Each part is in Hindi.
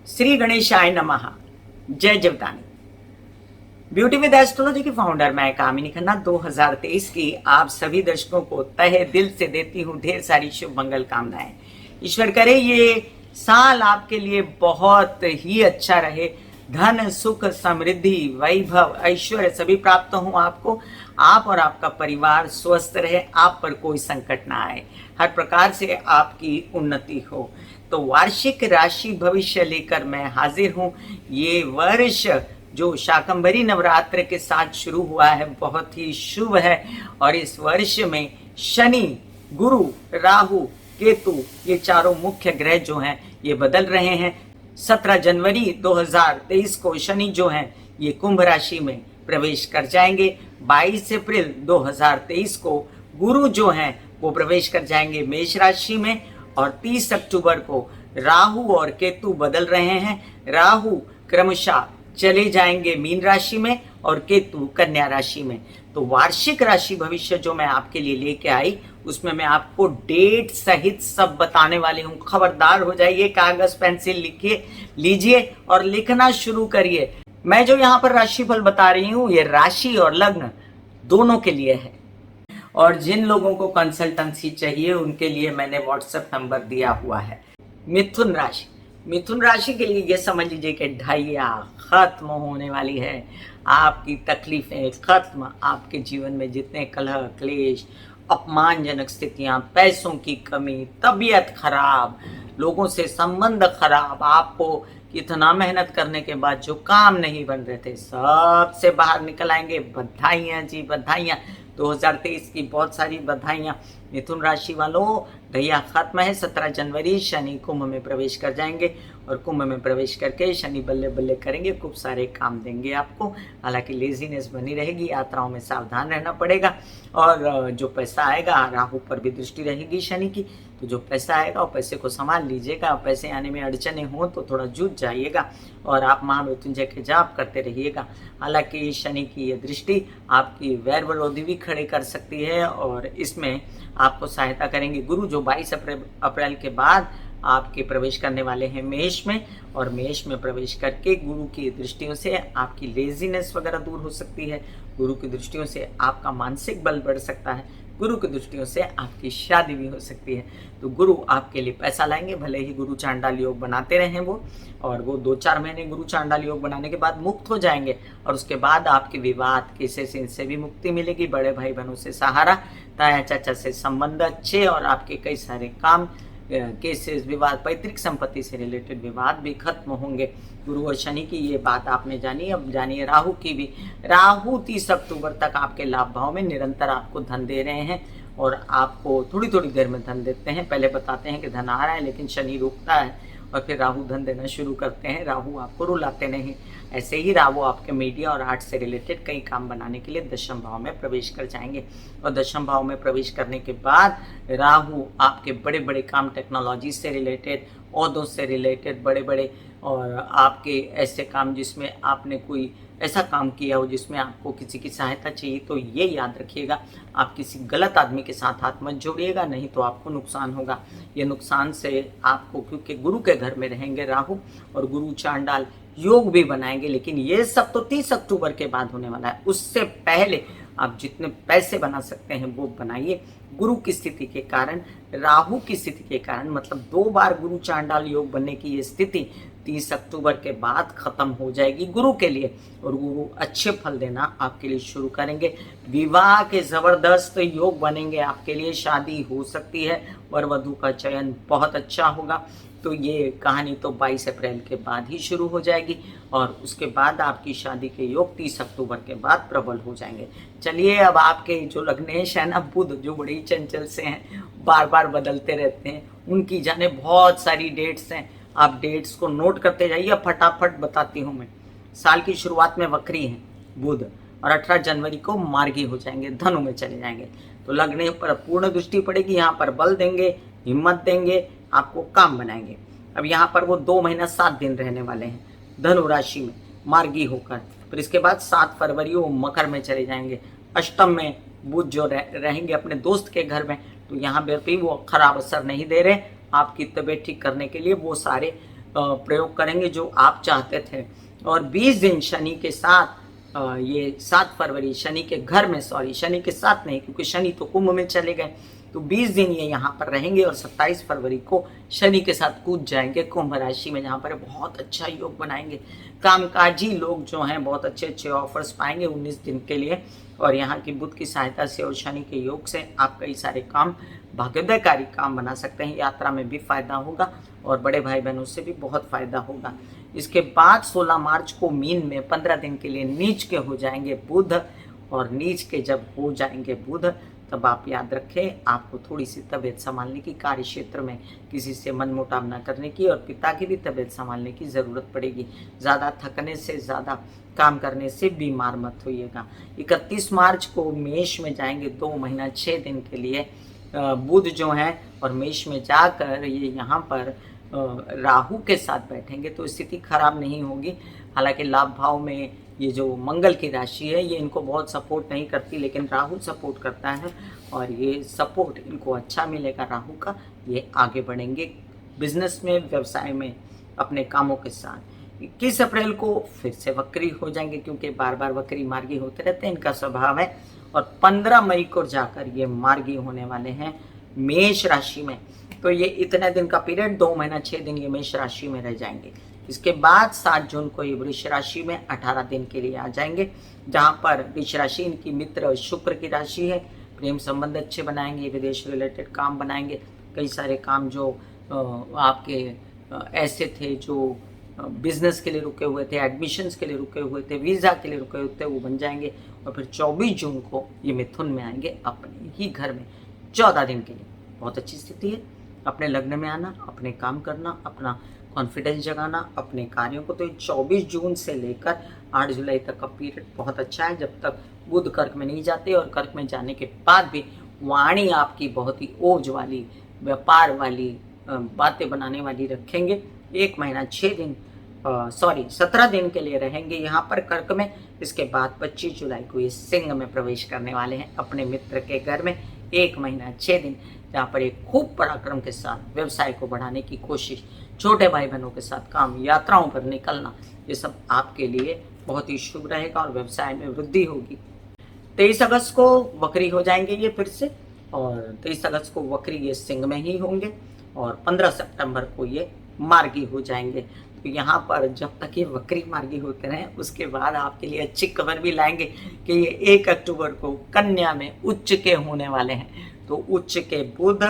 श्री गणेशाय नमः। जय जीवदानी। ब्यूटी विद एस्ट्रोलॉजी की फाउंडर मैं कामिनी खन्ना 2023 की आप सभी दर्शकों को तहे दिल से देती हूँ ढेर सारी शुभ मंगल कामनाएं। ईश्वर करे ये साल आपके लिए बहुत ही अच्छा रहे। धन सुख समृद्धि वैभव ऐश्वर्य सभी प्राप्त हो आपको। आप और आपका परिवार स्वस्थ रहे, आप पर कोई संकट ना आए, हर प्रकार से आपकी उन्नति हो। तो वार्षिक राशि भविष्य लेकर मैं हाजिर हूँ। ये वर्ष जो शाकंभरी नवरात्र के साथ शुरू हुआ है बहुत ही शुभ है और इस वर्ष में शनि, गुरु, राहु, केतु ये चारों मुख्य ग्रह जो हैं ये बदल रहे हैं। 17 जनवरी 2023 को शनि जो हैं ये कुंभ राशि में प्रवेश कर जाएंगे। 22 अप्रैल 2023 को गुरु जो हैं वो प्रवेश कर जाएंगे मेष राशि में और 30 अक्टूबर को राहु और केतु बदल रहे हैं। राहु क्रमशः चले जाएंगे मीन राशि में और केतु कन्या राशि में। तो वार्षिक राशि भविष्य जो मैं आपके लिए लेके आई उसमें मैं आपको डेट सहित सब बताने वाली हूँ। खबरदार हो जाइए, कागज पेंसिल लिखिए लीजिए और लिखना शुरू करिए। मैं जो यहाँ पर राशिफल बता रही हूँ ये राशि और लग्न दोनों के लिए है और जिन लोगों को कंसल्टेंसी चाहिए उनके लिए मैंने व्हाट्सएप नंबर दिया हुआ है। मिथुन राशि, मिथुन राशि के लिए ये समझ लीजिए कि ढाइया खत्म होने वाली है। आपकी तकलीफें खत्म, आपके जीवन में जितने कलह क्लेश, अपमानजनक स्थितियां, पैसों की कमी, तबीयत खराब, लोगों से संबंध खराब, आपको इतना मेहनत करने के बाद जो काम नहीं बन रहे थे सब से बाहर निकल आएंगे। बधाइयाँ जी बधाइयाँ, 2023 की बहुत सारी बधाइयाँ मिथुन राशि वालों। ढैया खत्म है। 17 जनवरी शनि कुंभ में प्रवेश कर जाएंगे और कुंभ में प्रवेश करके शनि बल्ले बल्ले करेंगे, खूब सारे काम देंगे आपको। हालांकि लेजीनेस बनी रहेगी, यात्राओं में सावधान रहना पड़ेगा और जो पैसा आएगा राहु पर भी दृष्टि रहेगी शनि की, तो जो पैसा आएगा वो पैसे को संभाल लीजिएगा। पैसे आने में अड़चने हों तो थोड़ा जूझ जाइएगा और आप महामृत्युंजय के जाप करते रहिएगा। हालांकि शनि की ये दृष्टि आपकी वैर विरोधी भी खड़े कर सकती है और इसमें आपको सहायता करेंगे गुरु जो 22 अप्रैल के बाद आपके प्रवेश करने वाले हैं मेष में और मेष में प्रवेश करके गुरु की दृष्टियों से आपकी लेजीनेस वगैरह दूर हो सकती है। गुरु की दृष्टियों से आपका मानसिक बल बढ़ सकता है। गुरु की दृष्टियों से आपकी शादी भी हो सकती है। तो गुरु आपके लिए पैसा लाएंगे, भले ही गुरु चांडाल योग बनाते रहें वो, और वो 2-4 महीने गुरु चांडाल योग बनाने के बाद मुक्त हो जाएंगे और उसके बाद आपके विवाद केसेस इनसे भी मुक्ति मिलेगी। बड़े भाई बहनों से सहारा, ताया चाचा से संबंध अच्छे और आपके कई सारे काम केसेस, विवाद, पैतृक संपत्ति से रिलेटेड विवाद भी खत्म होंगे। गुरु और शनि की ये बात आपने जानी। अब जानिए राहु की भी। राहु 30 अक्टूबर तक आपके लाभ भाव में निरंतर आपको धन दे रहे हैं और आपको थोड़ी थोड़ी देर में धन देते हैं। पहले बताते हैं कि धन आ रहा है लेकिन शनि रोकता है और फिर राहु धन देना शुरू करते हैं। राहु आपको रुलाते नहीं। ऐसे ही राहु आपके मीडिया और आर्ट से रिलेटेड कई काम बनाने के लिए दशम भाव में प्रवेश कर जाएंगे और दशम भाव में प्रवेश करने के बाद राहु आपके बड़े बड़े काम, टेक्नोलॉजी से रिलेटेड, ओहदों से रिलेटेड बड़े बड़े और आपके ऐसे काम जिसमें आपने कोई ऐसा काम किया हो जिसमें आपको किसी की सहायता चाहिए, तो ये याद रखिएगा आप किसी गलत आदमी के साथ हाथ मत जोड़िएगा, नहीं तो आपको नुकसान होगा। ये नुकसान से आपको, क्योंकि गुरु के घर में रहेंगे राहु और गुरु चांडाल योग भी बनाएंगे, लेकिन ये सब तो 30 अक्टूबर के बाद होने वाला है। उससे पहले आप जितने पैसे बना सकते हैं वो बनाइए। गुरु की स्थिति के कारण, राहु की स्थिति के कारण, मतलब 2 बार गुरु चांडाल योग बनने की ये स्थिति 30 अक्टूबर के बाद खत्म हो जाएगी गुरु के लिए और गुरु अच्छे फल देना आपके लिए शुरू करेंगे। विवाह के जबरदस्त योग बनेंगे आपके लिए, शादी हो सकती है, वर वधू का चयन बहुत अच्छा होगा। तो ये कहानी तो 22 अप्रैल के बाद ही शुरू हो जाएगी और उसके बाद आपकी शादी के योग 30 अक्टूबर के बाद प्रबल हो जाएंगे। चलिए अब आपके जो लग्नेश है ना, बुध, जो बड़े ही चंचल से हैं, बार बार बदलते रहते हैं, उनकी जाने बहुत सारी डेट्स हैं। आप डेट्स को नोट करते जाइए, फटाफट बताती हूँ मैं। साल की शुरुआत में वक्री हैं बुध और 18 जनवरी को मार्गी हो जाएंगे, धनु में चले जाएंगे। तो लग्न पर पूर्ण दृष्टि पड़ेगी, यहाँ पर बल देंगे, हिम्मत देंगे, आपको काम बनाएंगे। अब यहाँ पर वो 2 महीना 7 दिन रहने वाले हैं धनु राशि में मार्गी होकर। फिर इसके बाद 7 फरवरी वो मकर में चले जाएंगे। अष्टम में बुध जो रहेंगे अपने दोस्त के घर में, तो यहाँ पर भी वो खराब असर नहीं दे रहे। आपकी तबीयत ठीक करने के लिए वो सारे प्रयोग करेंगे जो आप चाहते थे। और 20 दिन शनि के साथ ये 7 फरवरी शनि के घर में, सॉरी शनि के साथ नहीं, क्योंकि शनि तो कुंभ में चले गए, तो 20 दिन ये यहाँ पर रहेंगे और 27 फरवरी को शनि के साथ कूद जाएंगे कुंभ राशि में, जहाँ पर बहुत अच्छा योग बनाएंगे। कामकाजी लोग जो हैं बहुत अच्छे अच्छे ऑफर्स पाएंगे 19 दिन के लिए, और यहाँ की बुध की सहायता से और शनि के योग से आप कई सारे काम, भाग्योदयकारी काम बना सकते हैं। यात्रा में भी फायदा होगा और बड़े भाई बहनों से भी बहुत फायदा होगा। इसके बाद 16 मार्च को मीन में 15 दिन के लिए नीच के हो जाएंगे बुध, और नीच के जब हो जाएंगे बुध तब आप याद रखें आपको थोड़ी सी तबीयत संभालने की, कार्य क्षेत्र में किसी से मनमुटाव न करने की, और पिता की भी तबीयत संभालने की ज़रूरत पड़ेगी। ज़्यादा थकने से, ज़्यादा काम करने से बीमार मत होइएगा। 31 मार्च को मेष में जाएंगे 2 महीना 6 दिन के लिए बुध जो है, और मेष में जाकर ये यहाँ पर राहु के साथ बैठेंगे तो स्थिति खराब नहीं होगी। हालांकि लाभ भाव में ये जो मंगल की राशि है ये इनको बहुत सपोर्ट नहीं करती, लेकिन राहु सपोर्ट करता है और ये सपोर्ट इनको अच्छा मिलेगा राहु का। ये आगे बढ़ेंगे बिजनेस में, व्यवसाय में, अपने कामों के साथ। 21 अप्रैल को फिर से वक्री हो जाएंगे, क्योंकि बार बार वक्री मार्गी होते रहते हैं, इनका स्वभाव है। और 15 मई को जाकर ये मार्गी होने वाले हैं मेष राशि में। तो ये इतने दिन का पीरियड, 2 महीना 6 दिन ये मेष राशि में रह जाएंगे। इसके बाद 7 जून को ये वृष राशि में 18 दिन के लिए आ जाएंगे, जहां पर वृष राशि इनकी मित्र शुक्र की राशि है। प्रेम संबंध अच्छे बनाएंगे, विदेश रिलेटेड काम बनाएंगे, कई सारे काम जो आपके ऐसे थे जो बिजनेस के लिए रुके हुए थे, एडमिशन्स के लिए रुके हुए थे, वीज़ा के लिए रुके हुए थे, वो बन जाएंगे। और फिर 24 जून को ये मिथुन में आएंगे अपने ही घर में 14 दिन के लिए। बहुत अच्छी स्थिति है अपने लग्न में आना, अपने काम करना, अपना कॉन्फिडेंस जगाना, अपने कार्यों को। तो 24 जून से लेकर 8 जुलाई तक का पीरियड बहुत अच्छा है, जब तक बुध कर्क में नहीं जाते, और कर्क में जाने के बाद भी वाणी आपकी बहुत ही ओज वाली, व्यापार वाली, बातें बनाने वाली रखेंगे। 1 महीना 6 दिन 17 दिन के लिए रहेंगे यहाँ पर कर्क में। इसके बाद 25 जुलाई को ये सिंह में प्रवेश करने वाले हैं अपने मित्र के घर में 1 महीना 6 दिन, जहाँ पर एक खूब पराक्रम के साथ व्यवसाय को बढ़ाने की कोशिश, छोटे भाई बहनों के साथ काम, यात्राओं पर निकलना, ये सब आपके लिए बहुत ही शुभ रहेगा और व्यवसाय में वृद्धि होगी। 23 अगस्त को वक्री हो जाएंगे ये फिर से, और 23 अगस्त को वक्री ये सिंह में ही होंगे, और 15 सितंबर को ये मार्गी हो जाएंगे। तो यहाँ पर जब तक ये वक्री मार्गी होते रहे, उसके बाद आपके लिए अच्छी खबर भी लाएंगे कि ये 1 अक्टूबर को कन्या में उच्च के होने वाले हैं। तो उच्च के बुध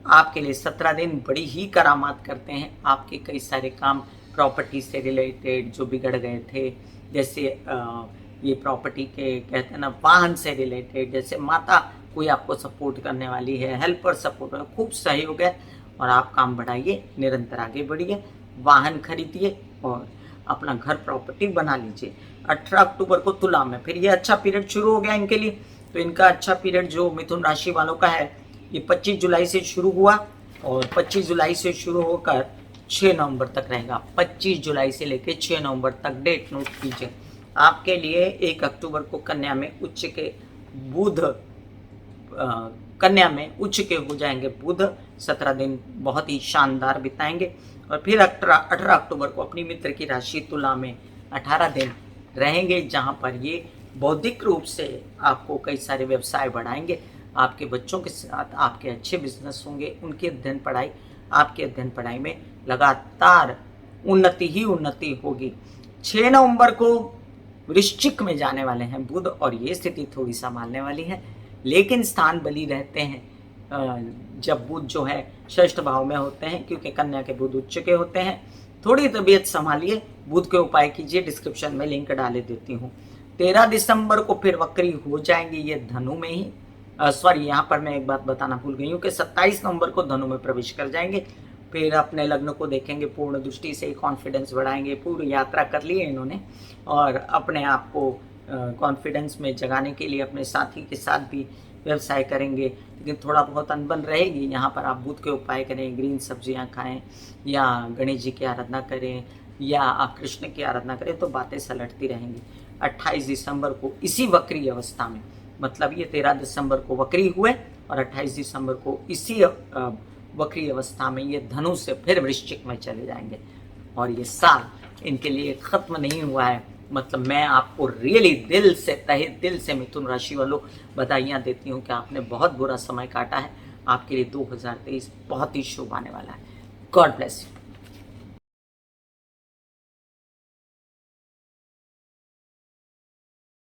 आपके लिए 17 दिन बड़ी ही करामात करते हैं। आपके कई सारे काम प्रॉपर्टी से रिलेटेड जो बिगड़ गए थे, जैसे ये प्रॉपर्टी के कहते हैं ना, वाहन से रिलेटेड, जैसे माता कोई आपको सपोर्ट करने वाली है, हेल्पर सपोर्ट, खूब सहयोग है, और आप काम बढ़ाइए, निरंतर आगे बढ़िए, वाहन खरीदिए और अपना घर प्रॉपर्टी बना लीजिए। 18 अक्टूबर को तुला में फिर ये अच्छा पीरियड शुरू हो गया इनके लिए। तो इनका अच्छा पीरियड जो मिथुन राशि वालों का है ये 25 जुलाई से शुरू हुआ, और 25 जुलाई से शुरू होकर 6 नवंबर तक रहेगा। 25 जुलाई से लेकर 6 नवंबर तक डेट नोट कीजिए। आपके लिए 1 अक्टूबर को कन्या में उच्च के बुध, कन्या में उच्च के हो जाएंगे बुध, 17 दिन बहुत ही शानदार बिताएंगे। और फिर 18 अक्टूबर को अपनी मित्र की राशि तुला में 18 दिन रहेंगे, जहां पर ये बौद्धिक रूप से आपको कई सारे व्यवसाय बढ़ाएंगे। आपके बच्चों के साथ आपके अच्छे बिजनेस होंगे, उनकी अध्ययन पढ़ाई, आपके अध्ययन पढ़ाई में लगातार उन्नति ही उन्नति होगी। 6 नवंबर को वृश्चिक में जाने वाले हैं बुध, और ये स्थिति थोड़ी संभालने वाली है, लेकिन स्थान बली रहते हैं जब बुध जो है षष्ठ भाव में होते हैं, क्योंकि कन्या के बुध उच्च के होते हैं। थोड़ी तबीयत संभालिए, बुध के उपाय कीजिए, डिस्क्रिप्शन में लिंक डाले देती हूँ। 13 दिसंबर को फिर वक्री हो जाएंगे ये धनु में ही, सॉरी यहाँ पर मैं एक बात बताना भूल गई हूँ कि 27 नवंबर को धनु में प्रवेश कर जाएंगे। फिर अपने लग्न को देखेंगे, पूर्ण दृष्टि से कॉन्फिडेंस बढ़ाएंगे। पूरी यात्रा कर ली है इन्होंने, और अपने आप को कॉन्फिडेंस में जगाने के लिए अपने साथी के साथ भी व्यवसाय करेंगे, लेकिन थोड़ा बहुत अनबन रहेगी। यहाँ पर आप बुध के उपाय करें, ग्रीन सब्जियाँ खाएं, या गणेश जी की आराधना करें, या आप कृष्ण की आराधना करें, तो बातें सलटती रहेंगी। 28 दिसंबर को इसी वक्री अवस्था में, मतलब ये 13 दिसंबर को वक्री हुए और 28 दिसंबर को इसी वक्री अवस्था में ये धनु से फिर वृश्चिक में चले जाएंगे। और ये साल इनके लिए खत्म नहीं हुआ है। मतलब मैं आपको रियली दिल से, तहे दिल से मिथुन राशि वालों बधाइयाँ देती हूँ कि आपने बहुत बुरा समय काटा है। आपके लिए 2023 बहुत ही शुभ आने वाला है। God bless you.